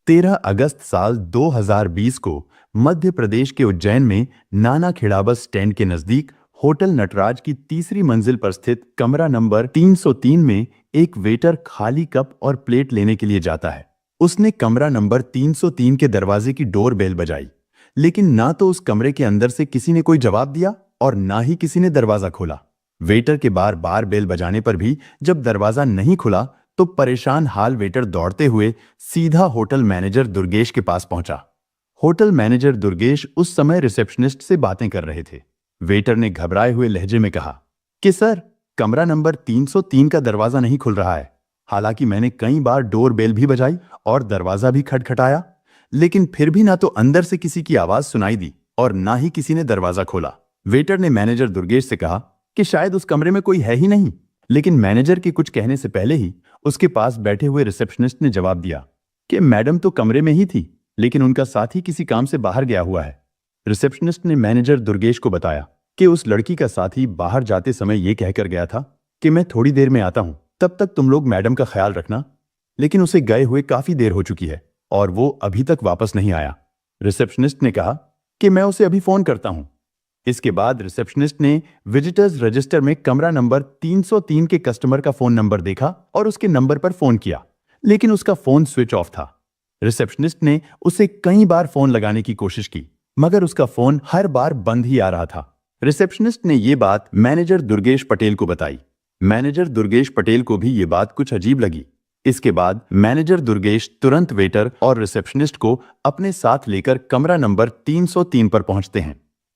13 अगस्त साल 2020 को मध्य प्रदेश के उज्जैन में नानाखेड़ा बस स्टैंड के नजदीक होटल नटराज की तीसरी मंजिल पर स्थित कमरा नंबर 303 में एक वेटर खाली कप और प्लेट लेने के लिए जाता है। उसने कमरा नंबर 303 के दरवाजे की डोर बेल बजाई, लेकिन ना तो उस कमरे के अंदर से किसी ने कोई जवाब दिया और ना ही किसी ने दरवाजा खोला। वेटर के बार बार बेल बजाने पर भी जब दरवाजा नहीं खुला तो परेशान हाल वेटर दौड़ते हुए सीधा होटल मैनेजर दुर्गेश के पास पहुंचा। होटल मैनेजर दुर्गेश उस समय रिसेप्शनिस्ट से बातें कर रहे थे। वेटर ने घबराए हुए लहजे में कहा कि सर, कमरा नंबर 303 का दरवाजा नहीं खुल रहा है। हालांकि मैंने कई बार डोर बेल भी बजाई और दरवाजा भी खटखटाया, लेकिन फिर भी ना तो अंदर से किसी की आवाज सुनाई दी और ना ही किसी ने दरवाजा खोला। वेटर ने मैनेजर दुर्गेश से कहा कि शायद उस कमरे में कोई है ही नहीं, लेकिन मैनेजर के कुछ कहने से पहले ही उसके पास बैठे हुए रिसेप्शनिस्ट ने जवाब दिया कि मैडम तो कमरे में ही थी, लेकिन उनका साथी किसी काम से बाहर गया हुआ है। रिसेप्शनिस्ट ने मैनेजर दुर्गेश को बताया कि उस लड़की का साथी बाहर जाते समय यह कहकर गया था कि मैं थोड़ी देर में आता हूं, तब तक तुम लोग मैडम का ख्याल रखना। लेकिन उसे गए हुए काफी देर हो चुकी है और वो अभी तक वापस नहीं आया। रिसेप्शनिस्ट ने कहा कि मैं उसे अभी फोन करता हूं। इसके बाद रिसेप्शनिस्ट ने विजिटर्स रजिस्टर में कमरा नंबर 303 के कस्टमर का फोन नंबर देखा और उसके नंबर पर फोन किया, लेकिन उसका फोन स्विच ऑफ था। रिसेप्शनिस्ट ने उसे कई बार फोन लगाने की कोशिश की, मगर उसका फोन हर बार बंद ही आ रहा था। रिसेप्शनिस्ट ने यह बात मैनेजर दुर्गेश पटेल को बताई। मैनेजर दुर्गेश पटेल को भी यह बात कुछ अजीब लगी। इसके बाद मैनेजर दुर्गेश तुरंत वेटर और रिसेप्शनिस्ट को अपने साथ लेकर कमरा नंबर 303 पर पहुंचते हैं।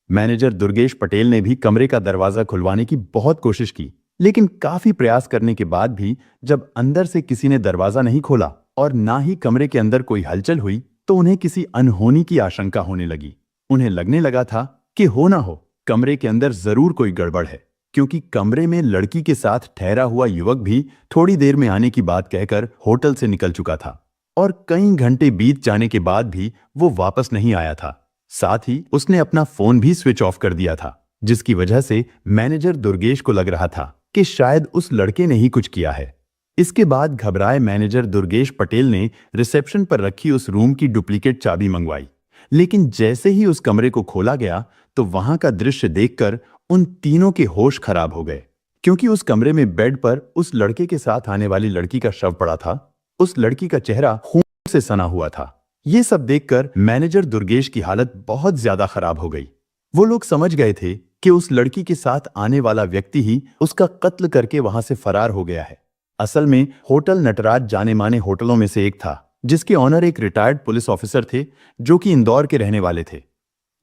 मैनेजर दुर्गेश पटेल ने भी कमरे का दरवाजा खुलवाने की बहुत कोशिश की, लेकिन काफी प्रयास करने के बाद भी जब अंदर से किसी ने दरवाजा नहीं खोला और ना ही कमरे के अंदर कोई हलचल हुई, तो उन्हें किसी अनहोनी की आशंका होने लगी। उन्हें लगने लगा था कि हो ना हो कमरे के अंदर जरूर कोई गड़बड़ है, क्योंकि कमरे में लड़की के साथ ठहरा हुआ युवक भी थोड़ी देर में आने की बात कहकर होटल से निकल चुका था और कई घंटे बीत जाने के बाद भी वो वापस नहीं आया था। साथ ही उसने अपना फोन भी स्विच ऑफ कर दिया था, जिसकी वजह से मैनेजर दुर्गेश को लग रहा था कि शायद उस लड़के ने ही कुछ किया है। इसके बाद घबराए मैनेजर दुर्गेश पटेल ने रिसेप्शन पर रखी उस रूम की डुप्लीकेट चाबी मंगवाई, लेकिन जैसे ही उस कमरे को खोला गया तो वहां का दृश्य देखकर उन तीनों के होश खराब हो गए, क्योंकि उस कमरे में बेड पर उस लड़के के साथ आने वाली लड़की का शव पड़ा था। उस लड़की का चेहरा खून से सना हुआ था। ये सब देखकर मैनेजर दुर्गेश की हालत बहुत ज्यादा खराब हो गई। वो लोग समझ गए थे कि उस लड़की के साथ आने वाला व्यक्ति ही उसका कत्ल करके वहां से फरार हो गया है। असल में होटल नटराज जाने माने होटलों में से एक था, जिसके ऑनर एक रिटायर्ड पुलिस ऑफिसर थे जो कि इंदौर के रहने वाले थे।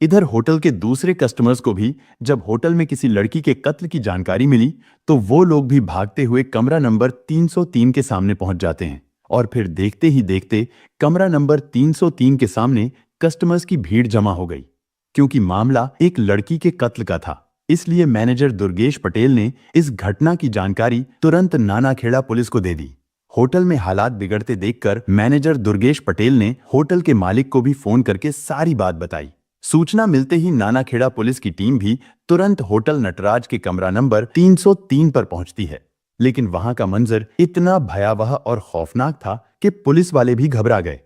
इधर होटल के दूसरे कस्टमर्स को भी जब होटल में किसी लड़की के कत्ल की जानकारी मिली तो वो लोग भी भागते हुए कमरा नंबर 303 के सामने पहुंच जाते हैं और फिर देखते ही देखते कमरा नंबर 303 के सामने कस्टमर्स की भीड़ जमा हो गई। क्योंकि मामला एक लड़की के कत्ल का था, इसलिए मैनेजर दुर्गेश पटेल ने इस घटना की जानकारी तुरंत नानाखेड़ा पुलिस को दे दी। होटल में हालात बिगड़ते देखकर मैनेजर दुर्गेश पटेल ने होटल के मालिक को भी फोन करके सारी बात बताई। सूचना मिलते ही नानाखेड़ा पुलिस की टीम भी तुरंत होटल नटराज के कमरा नंबर 303 पर पहुंचती है, लेकिन वहां का मंजर इतना भयावह और खौफनाक था कि पुलिस वाले भी घबरा गए।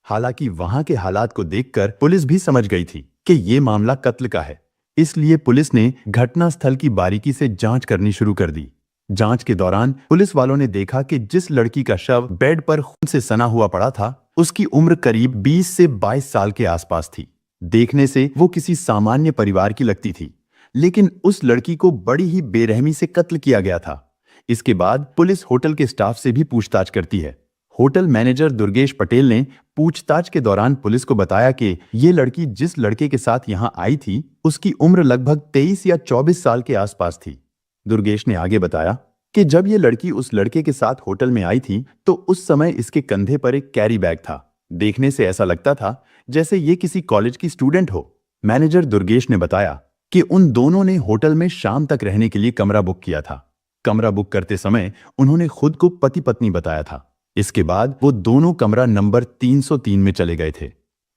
हालांकि वहां के हालात को देखकर पुलिस भी समझ गई थी कि ये मामला कत्ल का है, इसलिए पुलिस ने घटनास्थल की बारीकी से जांच करनी शुरू कर दी। जांच के दौरान पुलिस वालों ने देखा कि जिस लड़की का शव बेड पर खून से सना हुआ पड़ा था, उसकी उम्र करीब 20 से 22 साल के आसपास थी। देखने से वो किसी सामान्य परिवार की लगती थी, लेकिन उस लड़की को बड़ी ही बेरहमी से कत्ल किया गया था। इसके बाद पुलिस होटल के स्टाफ से भी पूछताछ करती है। होटल मैनेजर दुर्गेश पटेल ने पूछताछ के दौरान पुलिस को बताया कि ये लड़की जिस लड़के के साथ यहाँ आई थी, उसकी उम्र लगभग 23 या 24 साल के आसपास थी। दुर्गेश ने आगे बताया कि जब ये लड़की उस लड़के के साथ होटल में आई थी तो उस समय इसके कंधे पर एक कैरी बैग था। देखने से ऐसा लगता था जैसे ये किसी कॉलेज की स्टूडेंट हो। मैनेजर दुर्गेश ने बताया कि उन दोनों ने होटल में शाम तक रहने के लिए कमरा बुक किया था। कमरा बुक करते समय उन्होंने खुद को पति पत्नी बताया था। इसके बाद वो दोनों कमरा नंबर 303 में चले गए थे।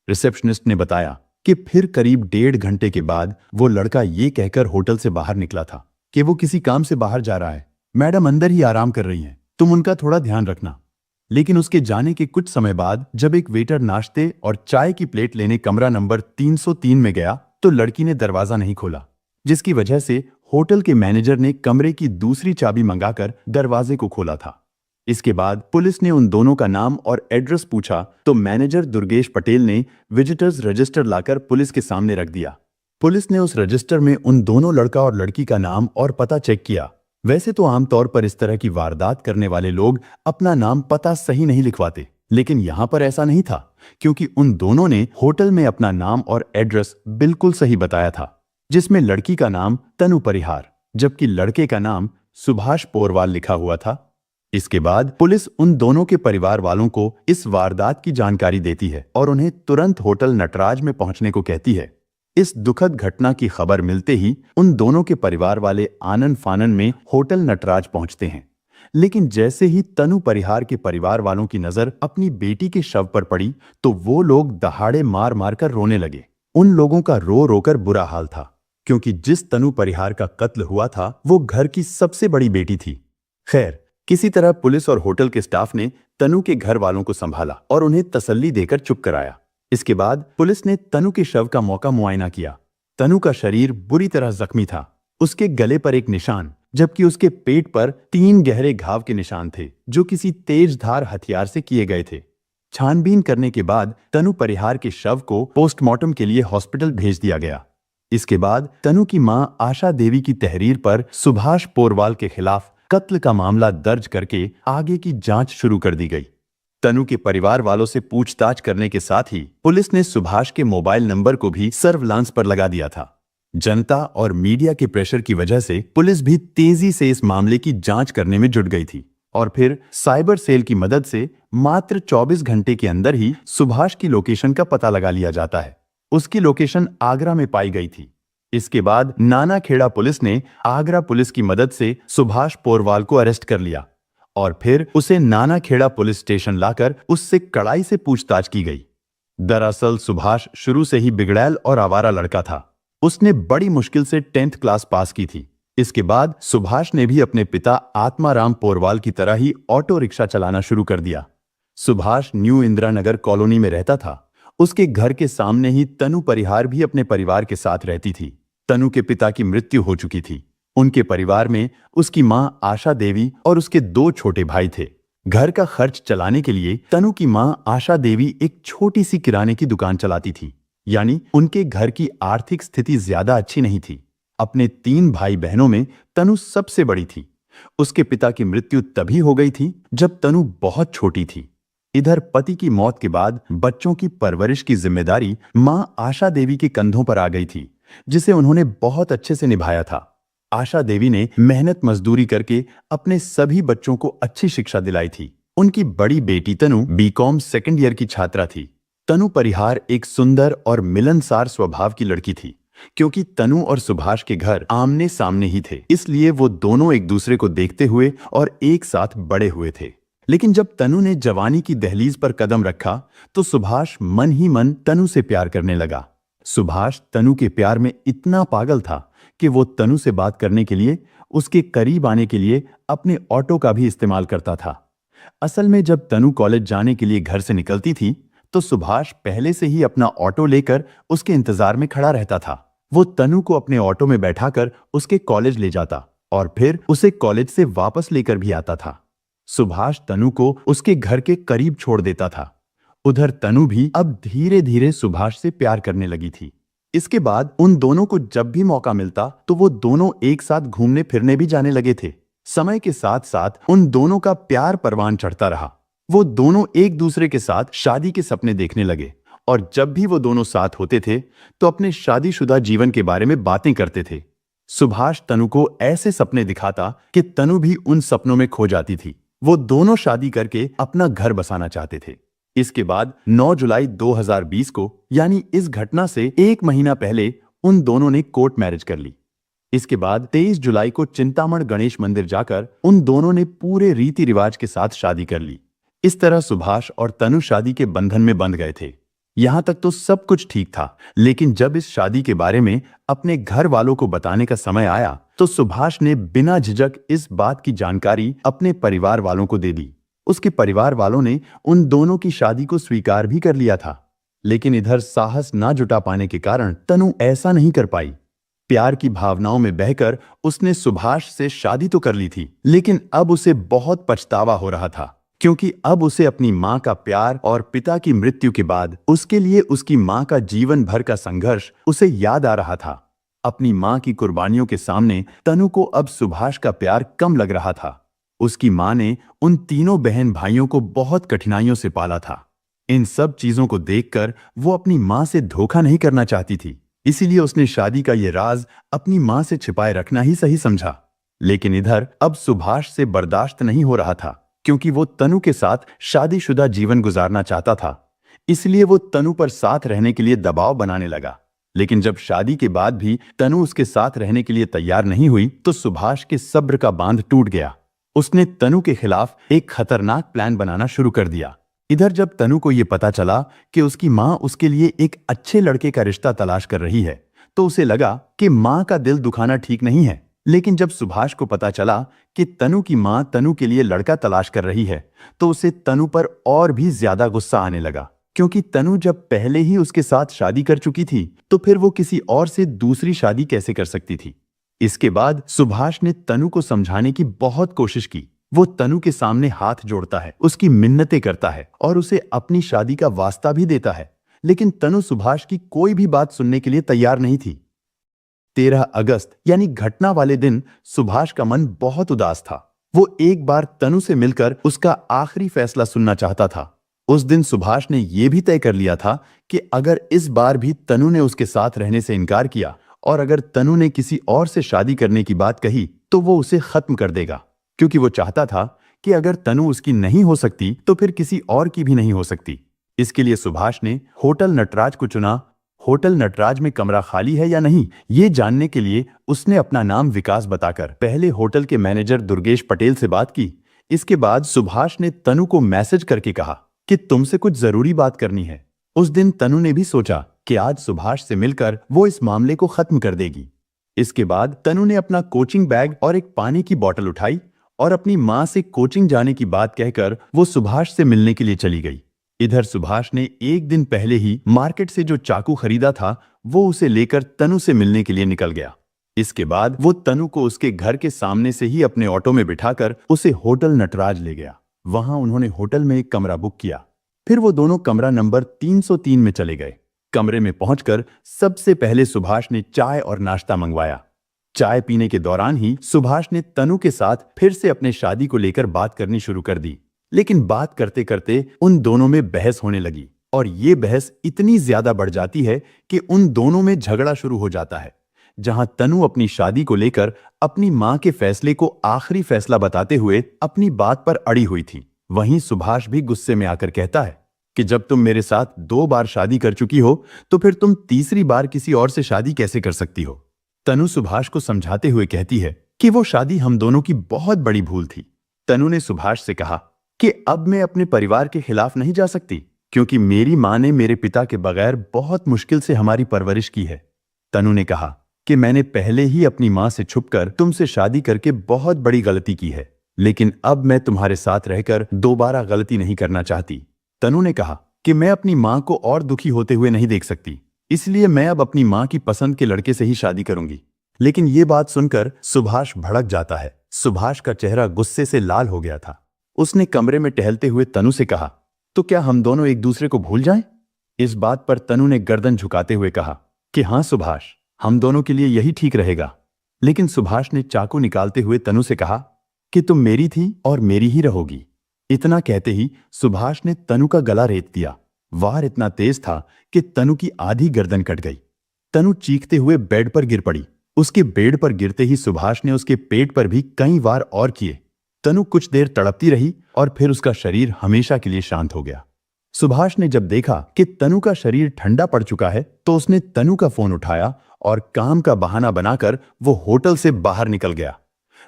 रिसेप्शनिस्ट ने बताया कि फिर करीब 1.5 घंटे के बाद वो लड़का ये कहकर होटल से बाहर निकला था कि वो किसी काम से बाहर जा रहा है, मैडम अंदर ही आराम कर रही हैं, तुम उनका थोड़ा ध्यान रखना। लेकिन उसके जाने के कुछ समय बाद जब एक वेटर नाश्ते और चाय की प्लेट लेने कमरा नंबर 303 में गया तो लड़की ने दरवाजा नहीं खोला, जिसकी वजह से होटल के मैनेजर ने कमरे की दूसरी चाबी मंगाकर दरवाजे को खोला था। इसके बाद पुलिस ने उन दोनों का नाम और एड्रेस पूछा तो मैनेजर दुर्गेश पटेल ने विजिटर्स रजिस्टर लाकर पुलिस के सामने रख दिया। पुलिस ने उस रजिस्टर में उन दोनों लड़का और लड़की का नाम और पता चेक किया। वैसे तो आमतौर पर इस तरह की वारदात करने वाले लोग अपना नाम पता सही नहीं लिखवाते, लेकिन यहां पर ऐसा नहीं था, क्योंकि उन दोनों ने होटल में अपना नाम और एड्रेस बिल्कुल सही बताया था, जिसमें लड़की का नाम तनु परिहार जबकि लड़के का नाम सुभाष पोरवाल लिखा हुआ था। इसके बाद पुलिस उन दोनों के परिवार वालों को इस वारदात की जानकारी देती है और उन्हें तुरंत होटल नटराज में पहुंचने को कहती है। इस दुखद घटना की खबर मिलते ही उन दोनों के परिवार वाले आनन फानन में होटल नटराज पहुंचते हैं। लेकिन जैसे ही तनु परिहार के परिवार वालों की नजर अपनी बेटी के शव पर पड़ी तो वो लोग दहाड़े मार मार कर रोने लगे। उन लोगों का रो रोकर बुरा हाल था, क्योंकि जिस तनु परिहार का कत्ल हुआ था वो घर की सबसे बड़ी बेटी थी। खैर, किसी तरह पुलिस और होटल के स्टाफ ने तनु के घर वालों को संभाला और उन्हें तसल्ली देकर चुप कराया। इसके बाद पुलिस ने तनु के शव का मौका मुआयना किया। तनु का शरीर बुरी तरह जख्मी था। उसके गले पर एक निशान जबकि उसके पेट पर 3 गहरे घाव के निशान थे, जो किसी तेज धार हथियार से किए गए थे। छानबीन करने के बाद तनु परिहार के शव को पोस्टमार्टम के लिए हॉस्पिटल भेज दिया गया। इसके बाद तनु की मां आशा देवी की तहरीर पर सुभाष पोरवाल के खिलाफ कत्ल का मामला दर्ज करके आगे की जांच शुरू कर दी गई। तनु के परिवार वालों से पूछताछ करने के साथ ही पुलिस ने सुभाष के मोबाइल नंबर को भी सर्विलांस पर लगा दिया था। जनता और मीडिया के प्रेशर की वजह से पुलिस भी तेजी से इस मामले की जांच करने में जुट गई थी और फिर साइबर सेल की मदद से मात्र 24 घंटे के अंदर ही सुभाष की लोकेशन का पता लगा लिया जाता है। उसकी लोकेशन आगरा में पाई गई थी। इसके बाद नानाखेड़ा पुलिस ने आगरा पुलिस की मदद से सुभाष पोरवाल को अरेस्ट कर लिया और फिर उसे नानाखेड़ा पुलिस स्टेशन लाकर उससे कड़ाई से पूछताछ की गई। दरअसल सुभाष शुरू से ही बिगड़ैल और आवारा लड़का था। उसने बड़ी मुश्किल से 10th क्लास पास की थी। इसके बाद सुभाष ने भी अपने पिता आत्माराम पोरवाल की तरह ही ऑटो रिक्शा चलाना शुरू कर दिया। सुभाष न्यू इंदिरा नगर कॉलोनी में रहता था। उसके घर के सामने ही तनु परिहार भी अपने परिवार के साथ रहती थी। तनु के पिता की मृत्यु हो चुकी थी। उनके परिवार में उसकी मां आशा देवी और उसके 2 छोटे भाई थे। घर का खर्च चलाने के लिए तनु की मां आशा देवी एक छोटी सी किराने की दुकान चलाती थी, यानी उनके घर की आर्थिक स्थिति ज्यादा अच्छी नहीं थी। अपने 3 भाई बहनों में तनु सबसे बड़ी थी। उसके पिता की मृत्यु तभी हो गई थी जब तनु बहुत छोटी थी। इधर पति की मौत के बाद बच्चों की परवरिश की जिम्मेदारी मां आशा देवी के कंधों पर आ गई थी, जिसे उन्होंने बहुत अच्छे से निभाया था। आशा देवी ने मेहनत मजदूरी करके अपने सभी बच्चों को अच्छी शिक्षा दिलाई थी। उनकी बड़ी बेटी तनु बीकॉम 2nd ईयर की छात्रा थी। तनु परिहार एक सुंदर और मिलनसार स्वभाव की लड़की थी। क्योंकि तनु और सुभाष के घर आमने सामने ही थे, इसलिए वो दोनों एक दूसरे को देखते हुए और एक साथ बड़े हुए थे। लेकिन जब तनु ने जवानी की दहलीज पर कदम रखा तो सुभाष मन ही मन तनु से प्यार करने लगा। सुभाष तनु के प्यार में इतना पागल था कि वो तनु से बात करने के लिए, उसके करीब आने के लिए अपने ऑटो का भी इस्तेमाल करता था। असल में जब तनु कॉलेज जाने के लिए घर से निकलती थी तो सुभाष पहले से ही अपना ऑटो लेकर उसके इंतजार में खड़ा रहता था। वो तनु को अपने ऑटो में बैठाकर उसके कॉलेज ले जाता और फिर उसे कॉलेज से वापस लेकर भी आता था। सुभाष तनु को उसके घर के करीब छोड़ देता था। उधर तनु भी अब धीरे धीरे सुभाष से प्यार करने लगी थी। इसके बाद उन दोनों को जब भी मौका मिलता तो वो दोनों एक साथ घूमने फिरने भी जाने लगे थे। समय के साथ साथ उन दोनों का प्यार परवान चढ़ता रहा। वो दोनों एक दूसरे के साथ शादी के सपने देखने लगे और जब भी वो दोनों साथ होते थे तो अपने शादीशुदा जीवन के बारे में बातें करते थे। सुभाष तनु को ऐसे सपने दिखाता कि तनु भी उन सपनों में खो जाती थी। वो दोनों शादी करके अपना घर बसाना चाहते थे। इसके बाद 9 जुलाई 2020 को, यानी इस घटना से 1 महीना पहले, उन दोनों ने कोर्ट मैरिज कर ली। इसके बाद 23 जुलाई को चिंतामण गणेश मंदिर जाकर उन दोनों ने पूरे रीति रिवाज के साथ शादी कर ली। इस तरह सुभाष और तनु शादी के बंधन में बंध गए थे। यहां तक तो सब कुछ ठीक था, लेकिन जब इस शादी के बारे में अपने घर वालों को बताने का समय आया तो सुभाष ने बिना झिझक इस बात की जानकारी अपने परिवार वालों को दे दी। उसके परिवार वालों ने उन दोनों की शादी को स्वीकार भी कर लिया था, लेकिन इधर साहस ना जुटा पाने के कारण तनु ऐसा नहीं कर पाई। प्यार की भावनाओं में बहकर उसने सुभाष से शादी तो कर ली थी, लेकिन अब उसे बहुत पछतावा हो रहा था, क्योंकि अब उसे अपनी मां का प्यार और पिता की मृत्यु के बाद उसके लिए उसकी मां का जीवन भर का संघर्ष उसे याद आ रहा था। अपनी मां की कुर्बानियों के सामने तनु को अब सुभाष का प्यार कम लग रहा था। उसकी मां ने उन तीनों बहन भाइयों को बहुत कठिनाइयों से पाला था। इन सब चीजों को देखकर वो अपनी मां से धोखा नहीं करना चाहती थी, इसीलिए उसने शादी का ये राज अपनी मां से छिपाए रखना ही सही समझा। लेकिन इधर अब सुभाष से बर्दाश्त नहीं हो रहा था, क्योंकि वो तनु के साथ शादीशुदा जीवन गुजारना चाहता था। इसलिए वो तनु पर साथ रहने के लिए दबाव बनाने लगा। लेकिन जब शादी के बाद भी तनु उसके साथ रहने के लिए तैयार नहीं हुई, तो सुभाष के सब्र का बांध टूट गया। उसने तनु के खिलाफ एक खतरनाक प्लान बनाना शुरू कर दिया। इधर जब तनु को यह पता चला कि उसकी मां उसके लिए एक अच्छे लड़के का रिश्ता तलाश कर रही है, तो उसे लगा कि मां का दिल दुखाना ठीक नहीं है। लेकिन जब सुभाष को पता चला कि तनु की मां तनु के लिए लड़का तलाश कर रही है, तो उसे तनु पर और भी ज्यादा गुस्सा आने लगा, क्योंकि तनु जब पहले ही उसके साथ शादी कर चुकी थी, तो फिर वो किसी और से दूसरी शादी कैसे कर सकती थी। इसके बाद सुभाष ने तनु को समझाने की बहुत कोशिश की। वो तनु के सामने हाथ जोड़ता है, उसकी मिन्नतें करता है और उसे अपनी शादी का वास्ता भी देता है, लेकिन तनु सुभाष की कोई भी बात सुनने के लिए तैयार नहीं थी। 13 अगस्त यानी घटना वाले दिन सुभाष का मन बहुत उदास था। वो एक बार तनु से मिलकर उसका आखिरी फैसला सुनना चाहता था। उस दिन सुभाष ने यह भी तय कर लिया था कि अगर इस बार भी तनु ने उसके साथ रहने से इनकार किया और अगर तनु ने किसी और से शादी करने की बात कही, तो वो उसे खत्म कर देगा, क्योंकि वो चाहता था कि अगर तनु उसकी नहीं हो सकती तो फिर किसी और की भी नहीं हो सकती। इसके लिए सुभाष ने होटल नटराज को चुना। होटल नटराज में कमरा खाली है या नहीं, ये जानने के लिए उसने अपना नाम विकास बताकर पहले होटल के मैनेजर दुर्गेश पटेल से बात की। इसके बाद सुभाष ने तनु को मैसेज करके कहा कि तुमसे कुछ जरूरी बात करनी है। उस दिन तनु ने भी सोचा कि आज सुभाष से मिलकर वो इस मामले को खत्म कर देगी। इसके बाद तनु ने अपना कोचिंग बैग और एक पानी की बोतल उठाई और अपनी मां से कोचिंग जाने की बात कहकर वो सुभाष से मिलने के लिए चली गई। इधर सुभाष ने एक दिन पहले ही मार्केट से जो चाकू खरीदा था, वो उसे लेकर तनु से मिलने के लिए निकल गया। इसके बाद वो तनु को उसके घर के सामने से ही अपने ऑटो में बिठाकर उसे होटल नटराज ले गया। वहां उन्होंने होटल में एक कमरा बुक किया। फिर वो दोनों कमरा नंबर 303 में चले गए। कमरे में पहुंचकर सबसे पहले सुभाष ने चाय और नाश्ता मंगवाया। चाय पीने के दौरान ही सुभाष ने तनु के साथ फिर से अपने शादी को लेकर बात करनी शुरू कर दी। लेकिन बात करते करते उन दोनों में बहस होने लगी और ये बहस इतनी ज्यादा बढ़ जाती है कि उन दोनों में झगड़ा शुरू हो जाता है। जहां तनु अपनी शादी को लेकर अपनी मां के फैसले को आखिरी फैसला बताते हुए अपनी बात पर अड़ी हुई थी, वहीं सुभाष भी गुस्से में आकर कहता है कि जब तुम मेरे साथ 2 बार शादी कर चुकी हो, तो फिर तुम तीसरी बार किसी और से शादी कैसे कर सकती हो। तनु सुभाष को समझाते हुए कहती है कि वो शादी हम दोनों की बहुत बड़ी भूल थी। तनु ने सुभाष से कहा कि अब मैं अपने परिवार के खिलाफ नहीं जा सकती, क्योंकि मेरी मां ने मेरे पिता के बगैर बहुत मुश्किल से हमारी परवरिश की है। तनु ने कहा कि मैंने पहले ही अपनी मां से छुपकर तुमसे शादी करके बहुत बड़ी गलती की है, लेकिन अब मैं तुम्हारे साथ रहकर दोबारा गलती नहीं करना चाहती। तनु ने कहा कि मैं अपनी मां को और दुखी होते हुए नहीं देख सकती, इसलिए मैं अब अपनी मां की पसंद के लड़के से ही शादी करूंगी। लेकिन ये बात सुनकर सुभाष भड़क जाता है। सुभाष का चेहरा गुस्से से लाल हो गया था। उसने कमरे में टहलते हुए तनु से कहा, तो क्या हम दोनों एक दूसरे को भूल जाएं? इस बात पर तनु ने गर्दन झुकाते हुए कहा कि हाँ सुभाष, हम दोनों के लिए यही ठीक रहेगा। लेकिन सुभाष ने चाकू निकालते हुए तनु से कहा कि तुम मेरी थी और मेरी ही रहोगी। इतना कहते ही सुभाष ने तनु का गला रेत दिया। वार इतना तेज था कि तनु की आधी गर्दन कट गई। तनु चीखते हुए बेड पर गिर पड़ी। उसके बेड पर गिरते ही सुभाष ने उसके पेट पर भी कई वार और किए। तनु कुछ देर तड़पती रही और फिर उसका शरीर हमेशा के लिए शांत हो गया। सुभाष ने जब देखा कि तनु का शरीर ठंडा पड़ चुका है, तो उसने तनु का फोन उठाया और काम का बहाना बनाकर वो होटल से बाहर निकल गया।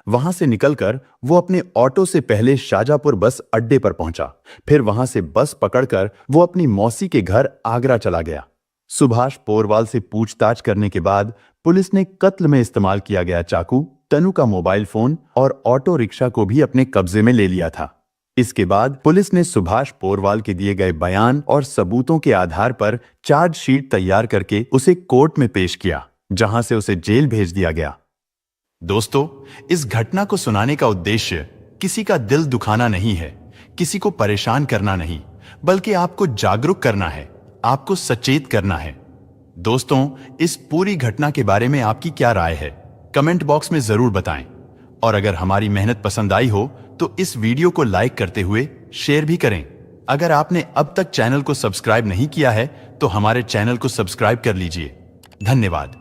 वहां से निकलकर वो अपने ऑटो से पहले शाजापुर बस अड्डे पर पहुंचा। फिर वहां से बस पकड़कर वो अपनी मौसी के घर आगरा चला गया। सुभाष पोरवाल से पूछताछ करने के बाद पुलिस ने कत्ल में इस्तेमाल किया गया चाकू तनु का मोबाइल फोन और ऑटो रिक्शा को भी अपने कब्जे में ले लिया था। इसके बाद पुलिस ने सुभाष पोरवाल के दिए गए बयान और सबूतों के आधार पर चार्जशीट तैयार करके उसे कोर्ट में पेश किया, जहां से उसे जेल भेज दिया गया। दोस्तों, इस घटना को सुनाने का उद्देश्य किसी का दिल दुखाना नहीं है, किसी को परेशान करना नहीं, बल्कि आपको जागरूक करना है, आपको सचेत करना है। दोस्तों, इस पूरी घटना के बारे में आपकी क्या राय है, कमेंट बॉक्स में जरूर बताएं। और अगर हमारी मेहनत पसंद आई हो तो इस वीडियो को लाइक करते हुए शेयर भी करें। अगर आपने अब तक चैनल को सब्सक्राइब नहीं किया है तो हमारे चैनल को सब्सक्राइब कर लीजिए। धन्यवाद।